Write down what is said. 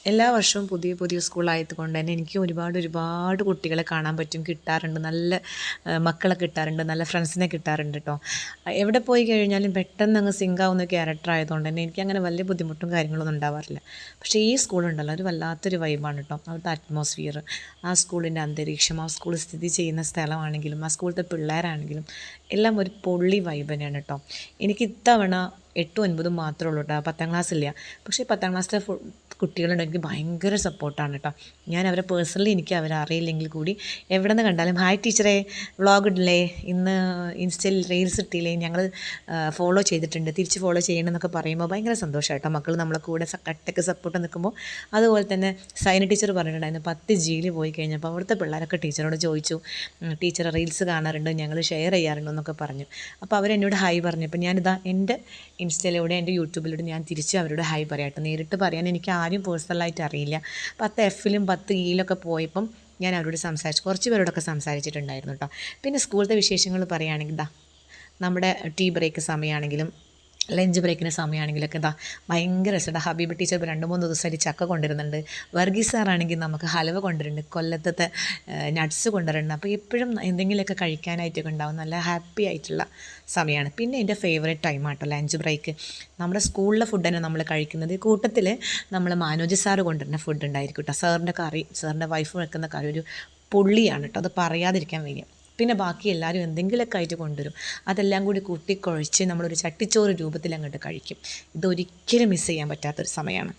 എല്ലാ വർഷവും പുതിയ പുതിയ സ്കൂളായതുകൊണ്ട് തന്നെ എനിക്ക് ഒരുപാട് കുട്ടികളെ കാണാൻ പറ്റും, കിട്ടാറുണ്ട്. നല്ല മക്കളെ കിട്ടാറുണ്ട്, നല്ല ഫ്രണ്ട്സിനെ കിട്ടാറുണ്ട് കേട്ടോ. എവിടെ പോയി കഴിഞ്ഞാലും പെട്ടെന്ന് അങ്ങ് സിങ്കാവുന്ന ക്യാരക്ടർ ആയതുകൊണ്ട് തന്നെ എനിക്കങ്ങനെ വലിയ ബുദ്ധിമുട്ടും കാര്യങ്ങളൊന്നും ഉണ്ടാവാറില്ല. പക്ഷേ ഈ സ്കൂളുണ്ടല്ലോ ഒരു വല്ലാത്തൊരു വൈബാണ് കേട്ടോ. അവിടുത്തെ അറ്റ്മോസ്ഫിയർ, ആ സ്കൂളിൻ്റെ അന്തരീക്ഷം, ആ സ്കൂൾ സ്ഥിതി ചെയ്യുന്ന സ്ഥലമാണെങ്കിലും ആ സ്കൂളിലത്തെ പിള്ളേരാണെങ്കിലും എല്ലാം ഒരു പൊള്ളി വൈബ് തന്നെയാണ് കേട്ടോ. എനിക്ക് ഇത്തവണ 8ഉം 9ഉം മാത്രമേ ഉള്ളൂ കേട്ടോ, 10ാം ക്ലാസ്സില്ല. പക്ഷേ 10ാം ക്ലാസ്സിലെ കുട്ടികളുണ്ട്, എനിക്ക് ഭയങ്കര സപ്പോർട്ടാണ് കേട്ടോ. ഞാൻ അവരെ പേഴ്സണലി എനിക്ക് അവരെ അറിയില്ലെങ്കിൽ കൂടി എവിടെ നിന്ന് കണ്ടാലും ഹായ് ടീച്ചറെ, വ്ളോഗ് ഇടില്ലേ, ഇന്ന് ഇൻസ്റ്റയിൽ റീൽസ് ഇട്ടില്ലേ, ഞങ്ങൾ ഫോളോ ചെയ്തിട്ടുണ്ട്, തിരിച്ച് ഫോളോ ചെയ്യണമെന്നൊക്കെ പറയുമ്പോൾ ഭയങ്കര സന്തോഷമാണ് കേട്ടോ. മക്കൾ നമ്മളെ കൂടെ കട്ടക്ക് സപ്പോർട്ട് നിൽക്കുമ്പോൾ. അതുപോലെ തന്നെ സൈന ടീച്ചർ പറഞ്ഞിട്ടുണ്ടായിരുന്നു 10 ജിയിൽ പോയി കഴിഞ്ഞപ്പോൾ അവിടുത്തെ പിള്ളേരൊക്കെ ടീച്ചറോട് ചോദിച്ചു, ടീച്ചർ റീൽസ് കാണാറുണ്ട്, ഞങ്ങൾ ഷെയർ ചെയ്യാറുണ്ട് എന്നൊക്കെ പറഞ്ഞു. അപ്പോൾ അവരെന്നോട് ഹായ് പറഞ്ഞു. അപ്പോൾ ഞാനിതാ എൻ്റെ ഇൻസ്റ്റയിലൂടെ എൻ്റെ യൂട്യൂബിലൂടെ ഞാൻ തിരിച്ച് അവരോട് ഹായ് പറയാട്ടോ. നേരിട്ട് പറയാൻ എനിക്ക് ആരും പേഴ്സണലായിട്ട് അറിയില്ല. 10 എഫിലും 10 ഇയിലൊക്കെ പോയപ്പം ഞാൻ അവരോട് സംസാരിച്ചു, കുറച്ച് പേരോടൊക്കെ സംസാരിച്ചിട്ടുണ്ടായിരുന്നു കേട്ടോ. പിന്നെ സ്കൂളിലത്തെ വിശേഷങ്ങൾ പറയുകയാണെങ്കിൽ നമ്മുടെ ടീ ബ്രേക്ക് സമയമാണെങ്കിലും ലഞ്ച് ബ്രേക്കിന് സമയമാണെങ്കിലൊക്കെ ഭയങ്കര രസമുണ്ട്. ഹബീബ് ടീച്ചർ 2-3 ദിവസമായിട്ട് ചക്ക കൊണ്ടുവരുന്നുണ്ട്. വർഗീസ് സാറാണെങ്കിൽ നമുക്ക് ഹലുവ കൊണ്ടുവരുന്നുണ്ട്, കൊല്ലത്തെ നട്ട്സ് കൊണ്ടുവരുന്നുണ്ട്. അപ്പോൾ എപ്പോഴും എന്തെങ്കിലുമൊക്കെ കഴിക്കാനായിട്ടൊക്കെ ഉണ്ടാവും. നല്ല ഹാപ്പി ആയിട്ടുള്ള സമയമാണ്. പിന്നെ എൻ്റെ ഫേവറേറ്റ് ടൈമാട്ടോ ലഞ്ച് ബ്രേക്ക്. നമ്മുടെ സ്കൂളിലെ ഫുഡ് തന്നെ നമ്മൾ കഴിക്കുന്നത്. കൂട്ടത്തിൽ നമ്മൾ മനോജ് സാറ് കൊണ്ടുവരുന്ന ഫുഡ് ഉണ്ടായിരിക്കും കേട്ടോ. സാറിൻ്റെ കറി, സാറിൻ്റെ വൈഫ് വെക്കുന്ന കറി ഒരു പൊള്ളിയാണ് കേട്ടോ, അത് പറയാതിരിക്കാൻ വയ്യ. പിന്നെ ബാക്കി എല്ലാവരും എന്തെങ്കിലുമൊക്കെ ആയിട്ട് കൊണ്ടുവരും. അതെല്ലാം കൂടി കൂട്ടിക്കുഴച്ച് നമ്മളൊരു ചട്ടിച്ചോറ് രൂപത്തിൽ അങ്ങോട്ട് കഴിക്കും. ഇതൊരിക്കലും മിസ് ചെയ്യാൻ പറ്റാത്തൊരു സമയമാണ്.